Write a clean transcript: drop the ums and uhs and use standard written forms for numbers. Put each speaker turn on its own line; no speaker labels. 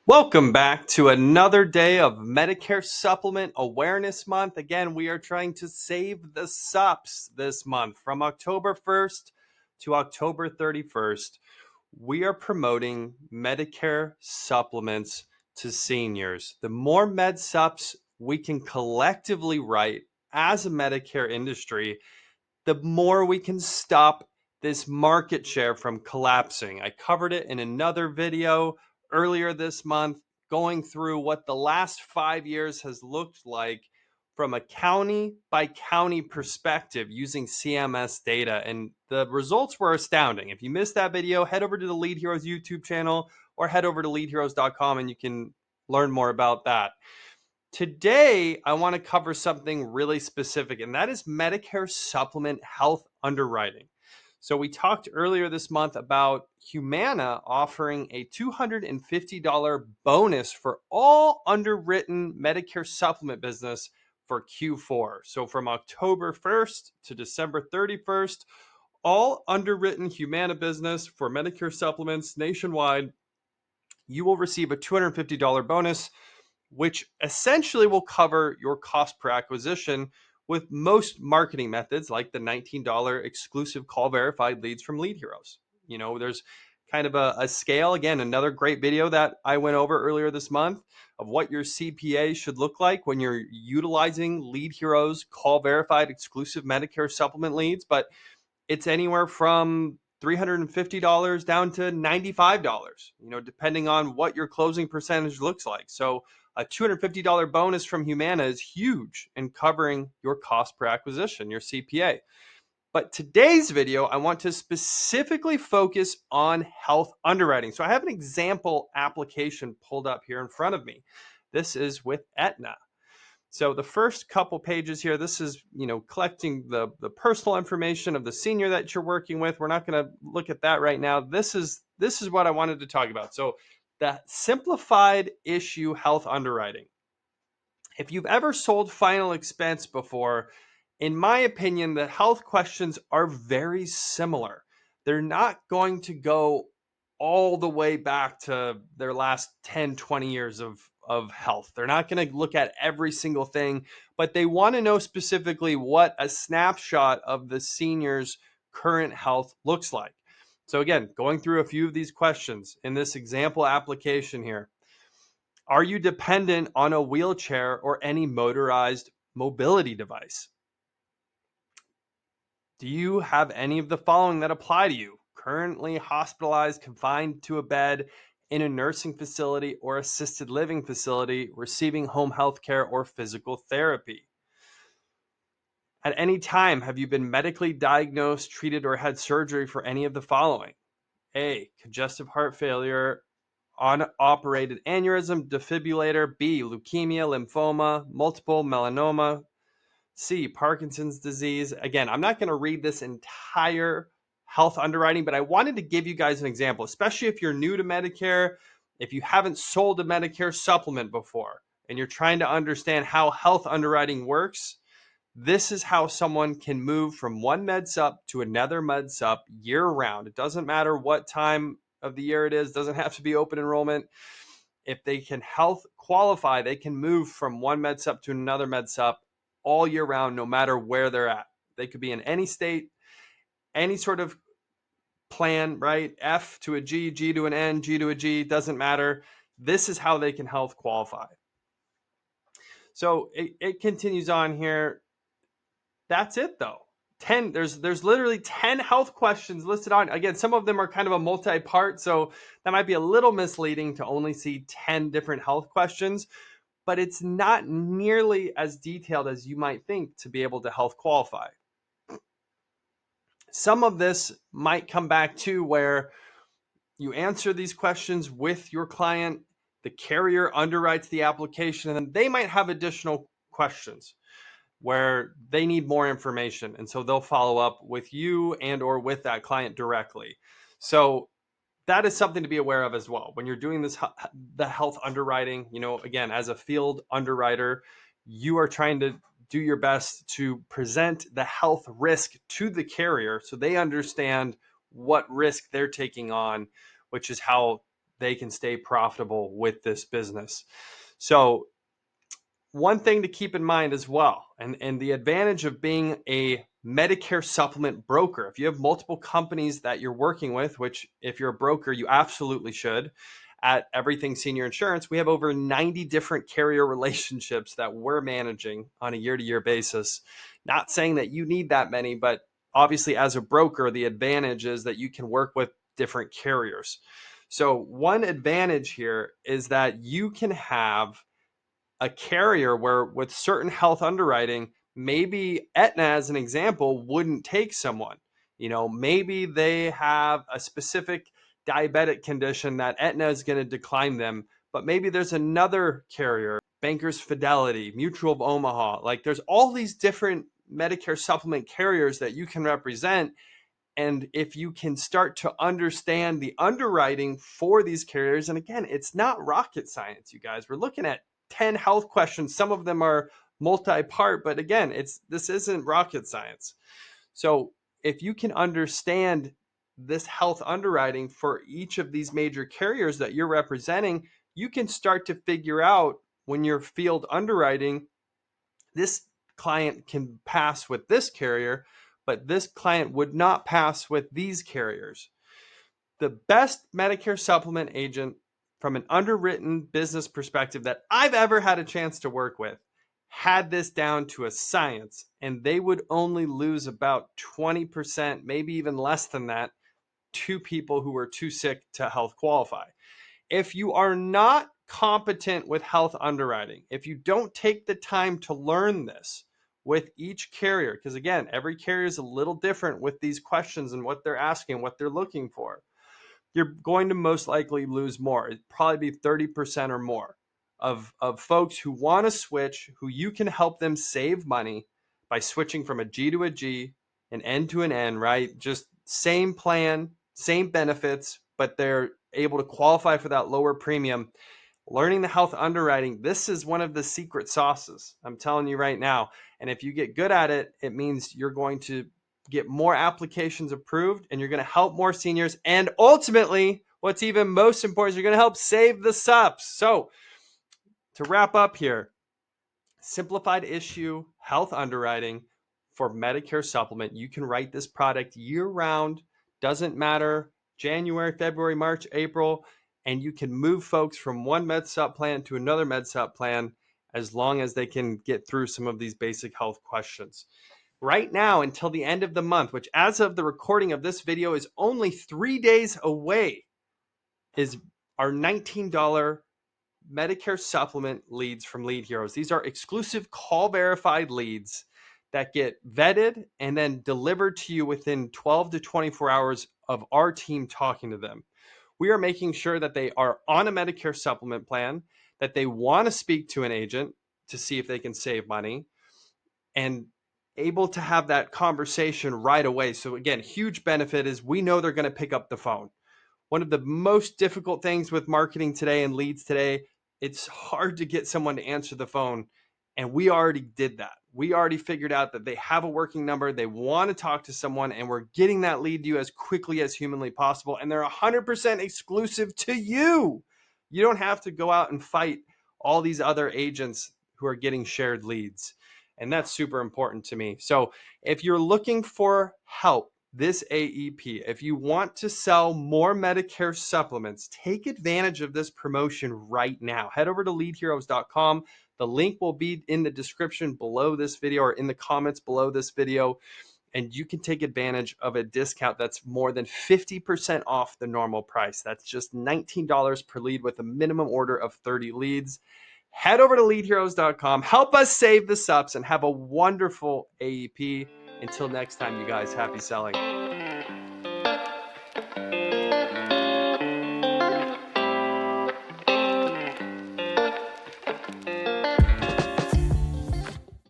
Welcome back to another day of Medicare Supplement Awareness Month. Again, we are trying to save the Supps this month from October 1st to October 31st. We are promoting Medicare supplements to seniors. The more Med Supps we can collectively write as a Medicare industry, the more we can stop this market share from collapsing. I covered it in another video earlier this month, going through what the last 5 years has looked like from a county by county perspective using CMS data. And the results were astounding. If you missed that video, head over to the Lead Heroes YouTube channel or head over to leadheroes.com and you can learn more about that. Today, I want to cover something really specific, and that is Medicare supplement health underwriting. So, we talked earlier this month about Humana offering a $250 bonus for all underwritten Medicare supplement business for Q4. So, from October 1st to December 31st, all underwritten Humana business for Medicare supplements nationwide, you will receive a $250 bonus, which essentially will cover your cost per acquisition with most marketing methods like the $19 exclusive call verified leads from Lead Heroes. There's kind of a scale. Again, another great video that I went over earlier this month of what your CPA should look like when you're utilizing Lead Heroes call verified exclusive Medicare supplement leads. But it's anywhere from $350 down to $95, depending on what your closing percentage looks like. So a $250 bonus from Humana is huge in covering your cost per acquisition, your CPA. But today's video, I want to specifically focus on health underwriting. So I have an example application pulled up here in front of me. This is with Aetna. So the first couple pages here, this is, collecting the personal information of the senior that you're working with. We're not going to look at that right now. This is what I wanted to talk about. So the simplified issue health underwriting. If you've ever sold final expense before, in my opinion, the health questions are very similar. They're not going to go all the way back to their last 10, 20 years of health. They're not going to look at every single thing, but they want to know specifically what a snapshot of the senior's current health looks like. So again, going through a few of these questions in this example application here. Are you dependent on a wheelchair or any motorized mobility device? Do you have any of the following that apply to you? Currently hospitalized, confined to a bed in a nursing facility or assisted living facility, receiving home health care or physical therapy? At any time, have you been medically diagnosed, treated, or had surgery for any of the following? A, congestive heart failure, unoperated aneurysm, defibrillator. B, leukemia, lymphoma, multiple melanoma. C, Parkinson's disease. Again, I'm not going to read this entire health underwriting, but I wanted to give you guys an example, especially if you're new to Medicare, if you haven't sold a Medicare supplement before, and you're trying to understand how health underwriting works. This is how someone can move from one Med Supp to another Med Supp year round. It doesn't matter what time of the year it is, doesn't have to be open enrollment. If they can health qualify, they can move from one Med Supp to another Med Supp all year round, no matter where they're at. They could be in any state, any sort of plan, right? F to a G, G to an N, G to a G, doesn't matter. This is how they can health qualify. So it continues on here. That's it though. 10, there's literally 10 health questions listed on. Again, some of them are kind of a multi-part, so that might be a little misleading to only see 10 different health questions, but it's not nearly as detailed as you might think to be able to health qualify. Some of this might come back to where you answer these questions with your client, the carrier underwrites the application, and then they might have additional questions where they need more information, and so they'll follow up with you and or with that client directly. So that is something to be aware of as well when you're doing this, the health underwriting. Again, as a field underwriter, you are trying to do your best to present the health risk to the carrier so they understand what risk they're taking on, which is how they can stay profitable with this business. So one thing to keep in mind as well, and the advantage of being a Medicare supplement broker, if you have multiple companies that you're working with, which if you're a broker, you absolutely should, at Everything Senior Insurance, we have over 90 different carrier relationships that we're managing on a year-to-year basis. Not saying that you need that many, but obviously as a broker, the advantage is that you can work with different carriers. So one advantage here is that you can have a carrier where with certain health underwriting, maybe Aetna, as an example, wouldn't take someone. Maybe they have a specific diabetic condition that Aetna is going to decline them, but maybe there's another carrier, Bankers Fidelity, Mutual of Omaha. Like there's all these different Medicare supplement carriers that you can represent. And if you can start to understand the underwriting for these carriers, and again, it's not rocket science, you guys. We're looking at 10 health questions. Some of them are multi-part, but again, this isn't rocket science. So if you can understand this health underwriting for each of these major carriers that you're representing, you can start to figure out when you're field underwriting, this client can pass with this carrier, but this client would not pass with these carriers. The best Medicare supplement agent from an underwritten business perspective that I've ever had a chance to work with had this down to a science, and they would only lose about 20%, maybe even less than that, to people who were too sick to health qualify. If you are not competent with health underwriting, if you don't take the time to learn this with each carrier, because again, every carrier is a little different with these questions and what they're asking, what they're looking for, you're going to most likely lose more. It'd probably be 30% or more of folks who want to switch, who you can help them save money by switching from a G to a G, an N to an N, right? Just same plan, same benefits, but they're able to qualify for that lower premium. Learning the health underwriting, this is one of the secret sauces. I'm telling you right now. And if you get good at it, it means you're going to get more applications approved and you're going to help more seniors. And ultimately, what's even most important is you're going to help save the Supps. So to wrap up here, simplified issue health underwriting for Medicare supplement. You can write this product year round, doesn't matter January, February, March, April, and you can move folks from one Med Supp plan to another Med Supp plan as long as they can get through some of these basic health questions. Right now, until the end of the month, which as of the recording of this video is only 3 days away, is our $19 Medicare supplement leads from Lead Heroes. These are exclusive call verified leads that get vetted and then delivered to you within 12 to 24 hours of our team talking to them. We are making sure that they are on a Medicare supplement plan, that they want to speak to an agent to see if they can save money, and able to have that conversation right away. So again, huge benefit is we know they're going to pick up the phone. One of the most difficult things with marketing today and leads today, it's hard to get someone to answer the phone. And we already did that. We already figured out that they have a working number. They want to talk to someone, and we're getting that lead to you as quickly as humanly possible. And they're 100% exclusive to you. You don't have to go out and fight all these other agents who are getting shared leads. And that's super important to me. So if you're looking for help this AEP, if you want to sell more Medicare supplements, take advantage of this promotion right now. Head over to leadheroes.com. The link will be in the description below this video or in the comments below this video, and you can take advantage of a discount that's more than 50% off the normal price. That's just $19 per lead with a minimum order of 30 leads. Head over to leadheroes.com. Help us save the Supps and have a wonderful AEP. Until next time, you guys, happy selling.